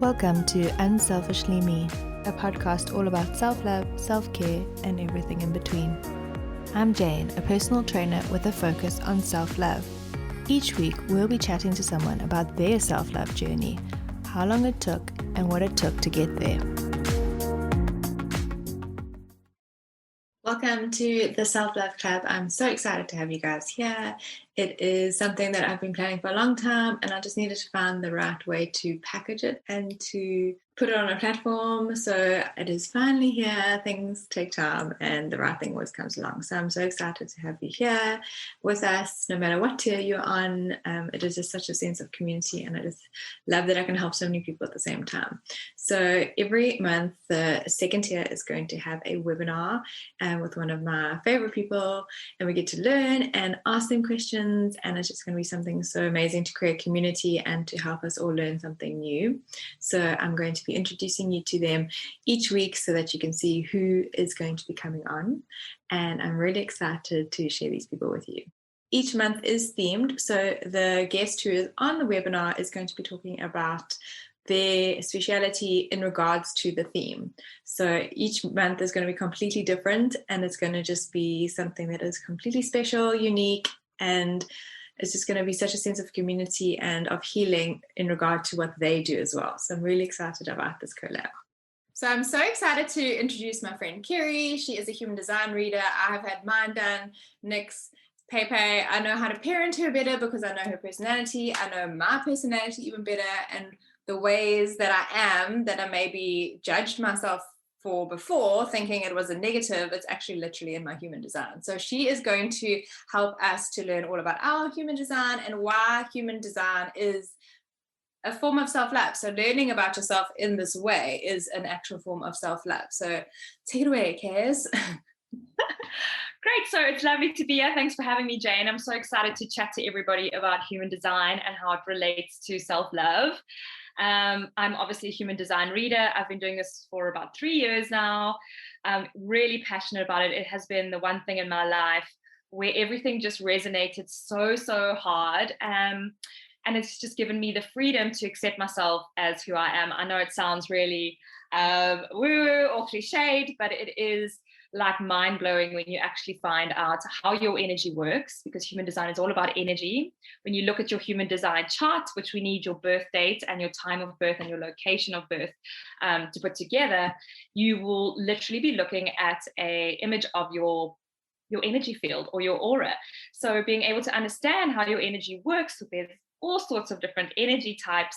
Welcome to Unselfishly Me, a podcast all about self-love, self-care, and everything in between. I'm Jane, a personal trainer with a focus on self-love. Each week, we'll be chatting to someone about their self-love journey, how long it took, and what it took to get there. Welcome to the Self-Love Club. I'm so excited to have you guys here. It is something that I've been planning for a long time, and I just needed to find the right way to package it and to put it on a platform. So it is finally here. Things take time, and the right thing always comes along. So I'm so excited to have you here with us, no matter what tier you're on. It is just such a sense of community, and I just love that I can help so many people at the same time. So every month, the second tier is going to have a webinar with one of my favorite people, and we get to learn and ask them questions. And it's just going to be something so amazing to create community and to help us all learn something new. So I'm going to be introducing you to them each week so that you can see who is going to be coming on. And I'm really excited to share these people with you. Each month is themed. So the guest who is on the webinar is going to be talking about their speciality in regards to the theme. So each month is going to be completely different, and it's going to just be something that is completely special, unique, and it's just going to be such a sense of community and of healing in regard to what they do as well. So I'm really excited about this collab. So I'm so excited to introduce my friend Keri. She is a human design reader. I have had mine done, Nick's, Pepe. I know how to parent her better because I know her personality. I know my personality even better, and the ways that I am, that I maybe judged myself for before, thinking it was a negative, it's actually literally in my human design. So she is going to help us to learn all about our human design and why human design is a form of self-love. So learning about yourself in this way is an actual form of self-love. So take it away, Kaz. Great. So it's lovely to be here. Thanks for having me, Jane. I'm so excited to chat to everybody about human design and how it relates to self-love. I'm obviously a human design reader. I've been doing this for about 3 years now. I'm really passionate about it. It has been the one thing in my life where everything just resonated so hard. And it's just given me the freedom to accept myself as who I am. I know it sounds really woo or cliched, but it is like mind-blowing when you actually find out how your energy works, because human design is all about energy. When you look at your human design chart, which we need your birth date and your time of birth and your location of birth to put together, you will literally be looking at an image of your energy field or your aura. So being able to understand how your energy works, there's all sorts of different energy types,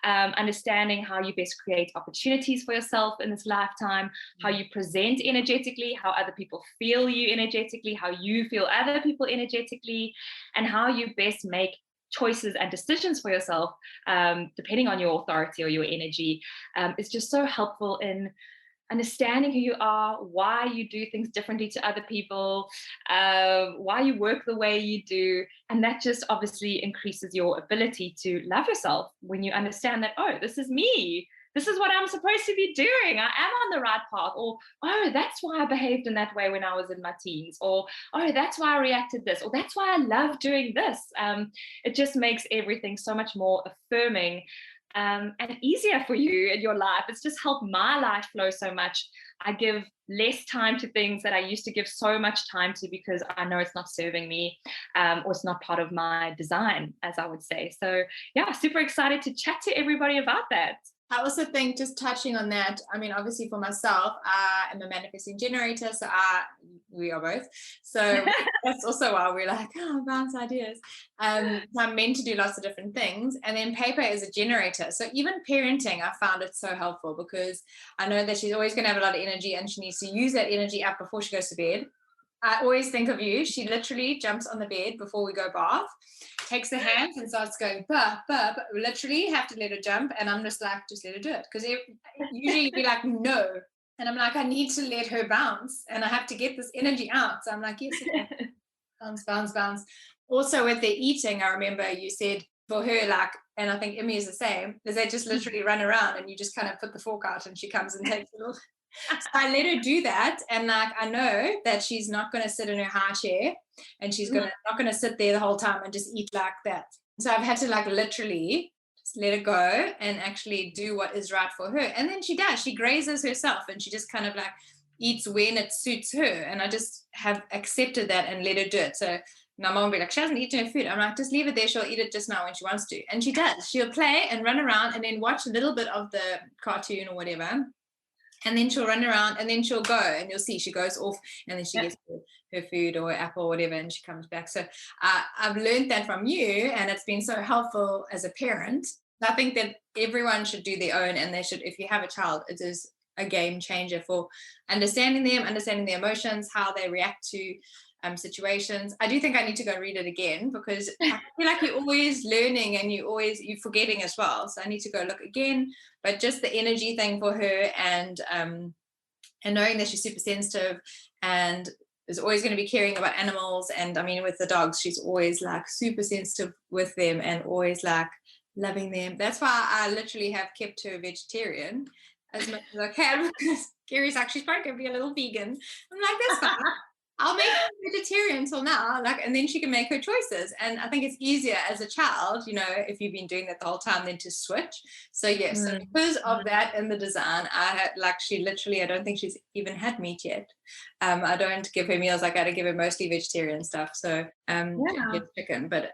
understanding how you best create opportunities for yourself in this lifetime, how you present energetically, how other people feel you energetically, how you feel other people energetically, and how you best make choices and decisions for yourself, depending on your authority or your energy, is just so helpful in understanding who you are, why you do things differently to other people, why you work the way you do. And that just obviously increases your ability to love yourself when you understand that, oh, this is me. This is what I'm supposed to be doing. I am on the right path. Or, oh, that's why I behaved in that way when I was in my teens. Or, oh, that's why I reacted this. Or that's why I love doing this. It just makes everything so much more affirming and easier for you in your life. It's just helped my life flow so much. I give less time to things that I used to give so much time to because I know it's not serving me or it's not part of my design, as I would say. So yeah, super excited to chat to everybody about that. I also think, just touching on that, I mean, obviously for myself, I am a manifesting generator, so we are both. So that's also why we're like, oh, bounce ideas. So I'm meant to do lots of different things. And then Pepe is a generator. So even parenting, I found it so helpful because I know that she's always going to have a lot of energy and she needs to use that energy up before she goes to bed. I always think of you. She literally jumps on the bed before we go bath, takes her hands and starts going, bah, bah, bah. We literally have to let her jump. And I'm just like, just let her do it. Because usually you'd be like, no. And I'm like, I need to let her bounce. And I have to get this energy out. So I'm like, yes, okay. bounce. Also with the eating, I remember you said for her, like, and I think Emmy is the same, is they just literally run around and you just kind of put the fork out and she comes and takes it all. So I let her do that, and like I know that she's not going to sit in her high chair, and she's not going to sit there the whole time and just eat like that. So I've had to like literally just let her go and actually do what is right for her. And then she does. She grazes herself and she just kind of like eats when it suits her. And I just have accepted that and let her do it. So my mom will be like, she hasn't eaten her food. I'm like, just leave it there. She'll eat it just now when she wants to. And she does. She'll play and run around and then watch a little bit of the cartoon or whatever. And then she'll run around and then she'll go and you'll see she goes off and then she gets her food or apple or whatever and she comes back. So I've learned that from you and it's been so helpful as a parent. I think that everyone should do their own, and they should, if you have a child, it is a game changer for understanding them, understanding their emotions, how they react to situations. I do think I need to go read it again because I feel like you're always learning and you're forgetting as well. So I need to go look again. But just the energy thing for her and knowing that she's super sensitive and is always going to be caring about animals. And I mean, with the dogs, she's always like super sensitive with them and always like loving them. That's why I literally have kept her vegetarian as much as I can because Keri's like, she's probably going to be a little vegan. I'm like, that's fine. I'll make her vegetarian until now, like, and then she can make her choices. And I think it's easier as a child, you know, if you've been doing that the whole time, than to switch. So yes, so because of that in the design, I had like, she literally, I don't think she's even had meat yet. I don't give her meals. I got to give her mostly vegetarian stuff. So chicken, but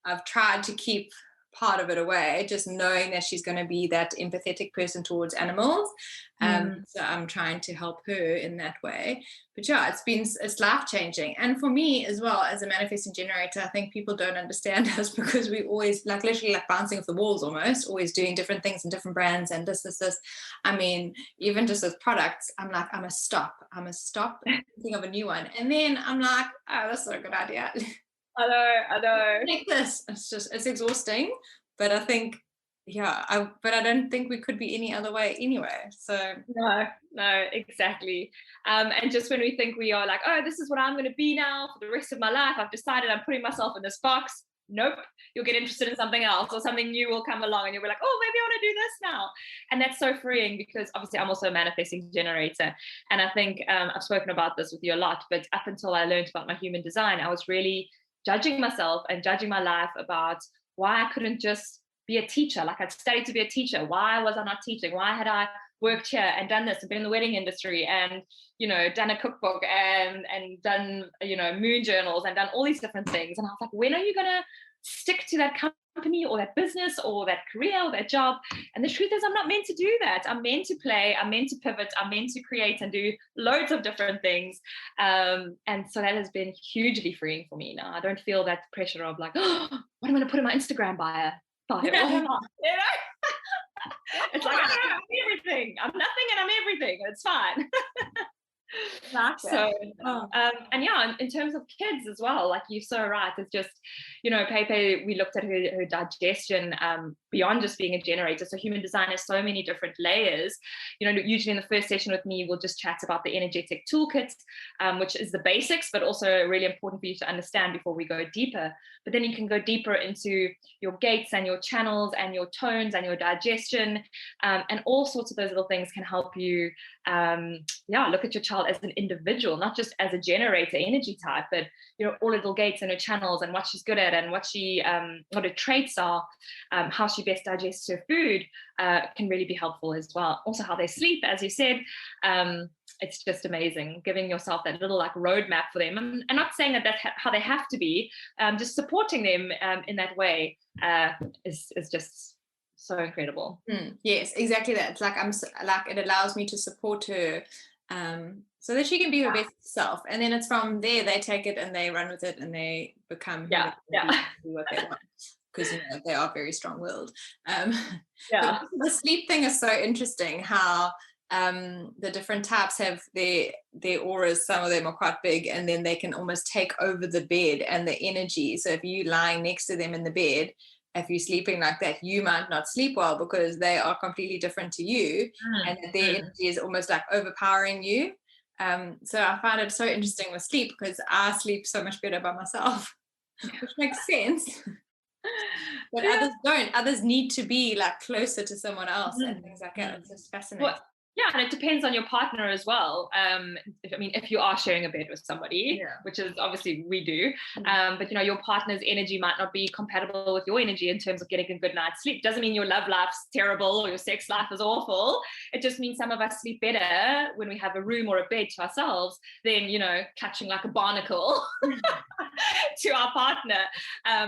I've tried to keep part of it away, just knowing that she's going to be that empathetic person towards animals. So I'm trying to help her in that way. But yeah, it's life-changing. And for me as well, as a manifesting generator, I think people don't understand us because we always like literally like bouncing off the walls, almost always doing different things in different brands and this. I mean, even just with products, I'm like, I'm a stop thinking of a new one. And then I'm like, oh, that's not a good idea. I know. Like this, it's exhausting, but I think, but I don't think we could be any other way anyway. So no, exactly. And just when we think we are like, oh, this is what I'm going to be now for the rest of my life, I've decided I'm putting myself in this box. Nope, you'll get interested in something else, or something new will come along and you'll be like, oh, maybe I want to do this now. And that's so freeing because obviously I'm also a manifesting generator. And I think I've spoken about this with you a lot, but up until I learned about my human design, I was really judging myself and judging my life about why I couldn't just be a teacher. Like I'd studied to be a teacher. Why was I not teaching? Why had I worked here and done this and been in the wedding industry and, you know, done a cookbook and done, you know, moon journals and done all these different things. And I was like, when are you going to stick to that company or that business or that career or that job? And the truth is I'm not meant to do that. I'm meant to play, I'm meant to pivot, I'm meant to create and do loads of different things. And so that has been hugely freeing for me now. I don't feel that pressure of like, oh, what am I going to put in my Instagram bio? You know? It's like, I'm everything. I'm nothing and I'm everything. It's fine. So and yeah, in terms of kids as well, like you're so right, it's just, you know, Pepe, we looked at her digestion beyond just being a generator. So human design has so many different layers. You know, usually in the first session with me, we'll just chat about the energetic toolkit, which is the basics, but also really important for you to understand before we go deeper. But then you can go deeper into your gates and your channels and your tones and your digestion, and all sorts of those little things can help you look at your child as an individual, not just as a generator energy type, but you know, all little gates and her channels and what she's good at and what her traits are, how she best digests her food can really be helpful as well. Also how they sleep, as you said, it's just amazing, giving yourself that little like roadmap for them, and not saying that that's how they have to be, just supporting them in that way is just so incredible. Yes, exactly that. It's like it allows me to support her so that she can be her best self, and then it's from there they take it and they run with it and they become do what they want, because you know they are very strong-willed. The sleep thing is so interesting, how the different types have their auras. Some of them are quite big, and then they can almost take over the bed and the energy. So if you're lying next to them in the bed, if you're sleeping like that, you might not sleep well because they are completely different to you, and their energy is almost like overpowering you. So I find it so interesting with sleep because I sleep so much better by myself, which makes sense. But others don't. Others need to be like closer to someone else and things like that. It's just fascinating. Yeah, and it depends on your partner as well. If you are sharing a bed with somebody, which is obviously we do, but your partner's energy might not be compatible with your energy in terms of getting a good night's sleep. Doesn't mean your love life's terrible or your sex life is awful. It just means some of us sleep better when we have a room or a bed to ourselves than, catching like a barnacle to our partner.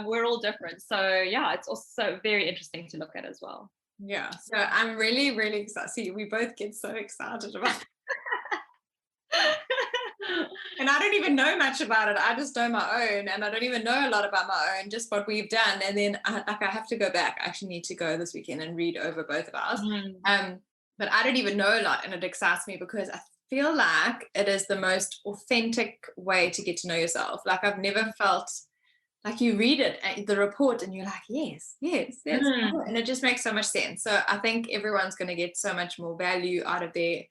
We're all different. So yeah, it's also very interesting to look at as well. Yeah, so I'm really, really excited. See, we both get so excited about it. And I don't even know much about it. I just know my own, and I don't even know a lot about my own, just what we've done. And then I have to go back. I actually need to go this weekend and read over both of ours. But I don't even know a lot, and it excites me because I feel like it is the most authentic way to get to know yourself. Like I've never felt like you read it, the report, and you're like, yes. And it just makes so much sense. So I think everyone's going to get so much more value out of their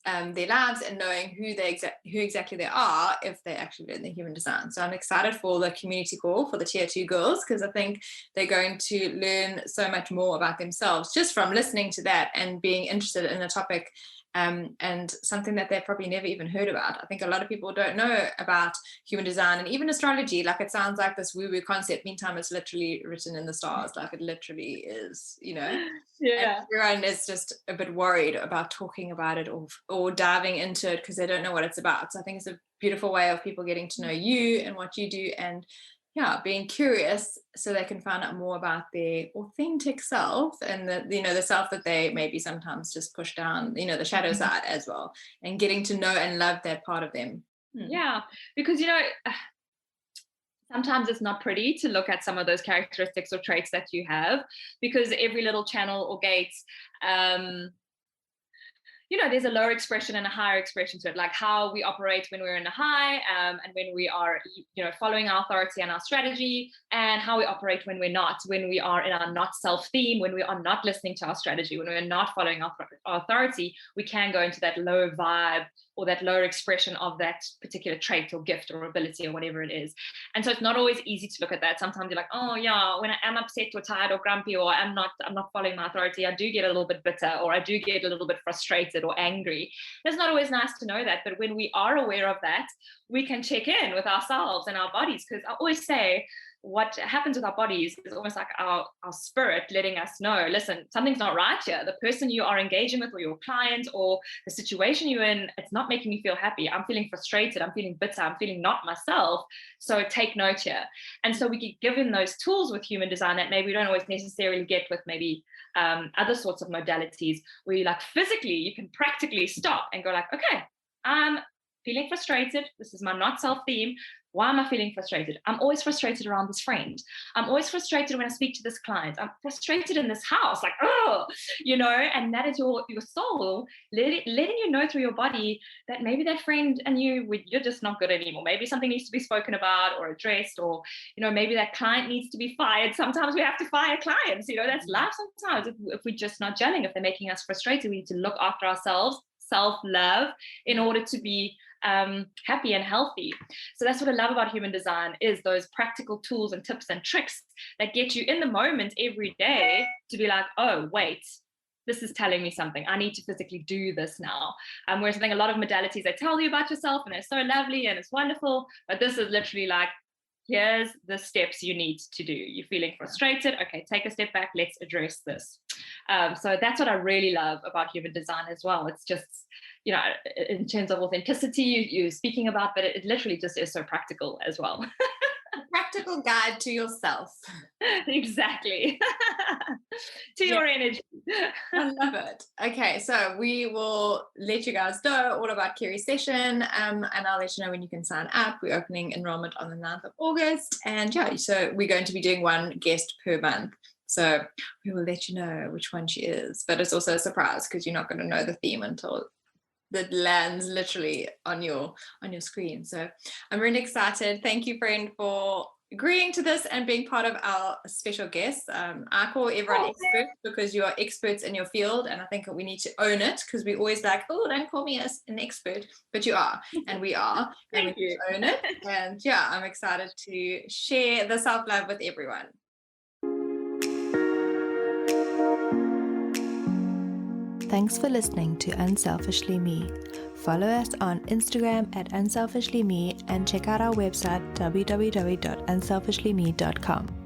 lives and knowing who exactly they are if they actually learn the human design. So I'm excited for the community call for the tier 2 girls, because I think they're going to learn so much more about themselves just from listening to that and being interested in a topic. And something that they've probably never even heard about. I think a lot of people don't know about human design and even astrology. Like it sounds like this woo-woo concept. Meantime, it's literally written in the stars. Like it literally is, Yeah. And everyone is just a bit worried about talking about it or diving into it because they don't know what it's about. So I think it's a beautiful way of people getting to know you and what you do, and being curious so they can find out more about their authentic self and the self that they maybe sometimes just push down, the shadow side as well, and getting to know and love that part of them. Yeah, because sometimes it's not pretty to look at some of those characteristics or traits that you have, because every little channel or gate, there's a lower expression and a higher expression to it, like how we operate when we're in a high, and when we are, following our authority and our strategy, and how we operate when we're not, when we are in our not self theme, when we are not listening to our strategy, when we're not following our authority, we can go into that lower vibe or that lower expression of that particular trait or gift or ability or whatever it is. And so it's not always easy to look at that. Sometimes you're like, oh yeah, when I am upset or tired or grumpy, or I'm not following my authority, I do get a little bit bitter, or I do get a little bit frustrated or angry. It's not always nice to know that, but when we are aware of that, we can check in with ourselves and our bodies, because I always say, what happens with our bodies is almost like our spirit letting us know, listen, something's not right here. The person you are engaging with, or your client, or the situation you're in, it's not making me feel happy. I'm feeling frustrated. I'm feeling bitter. I'm feeling not myself. So take note here. And so we get given those tools with human design that maybe we don't always necessarily get with maybe other sorts of modalities, where you like physically, you can practically stop and go like, okay, I'm feeling frustrated. This is my not self theme. Why am I feeling frustrated? I'm always frustrated around this friend. I'm always frustrated when I speak to this client. I'm frustrated in this house, like, and that is your soul letting you know through your body that maybe that friend and you're just not good anymore. Maybe something needs to be spoken about or addressed, or, maybe that client needs to be fired. Sometimes we have to fire clients, that's life sometimes. If we're just not gelling, if they're making us frustrated, we need to look after ourselves, self-love, in order to be happy and healthy. So that's what I love about human design, is those practical tools and tips and tricks that get you in the moment every day to be like, oh, wait, this is telling me something. I need to physically do this now. Whereas I think a lot of modalities, they tell you about yourself and they're so lovely and it's wonderful, but this is literally like, here's the steps you need to do. You're feeling frustrated. Okay, take a step back. Let's address this. So that's what I really love about human design as well. It's just, in terms of authenticity, you're speaking about, but it literally just is so practical as well. A practical guide to yourself. Exactly. To your energy. I love it. Okay, so we will let you guys know all about Keri's session, and I'll let you know when you can sign up. We're opening enrollment on the 9th of August, and so we're going to be doing one guest per month. So we will let you know which one she is, but it's also a surprise because you're not going to know the theme until that lands literally on your screen. So I'm really excited. Thank you, friend, for agreeing to this and being part of our special guests. I call everyone experts because you are experts in your field, and I think we need to own it, because we always like, oh, don't call me an expert, but you are, and we are, and we need to own it. And I'm excited to share the self-love with everyone. Thanks for listening to Unselfishly Me. Follow us on Instagram at unselfishlyme and check out our website www.unselfishlyme.com.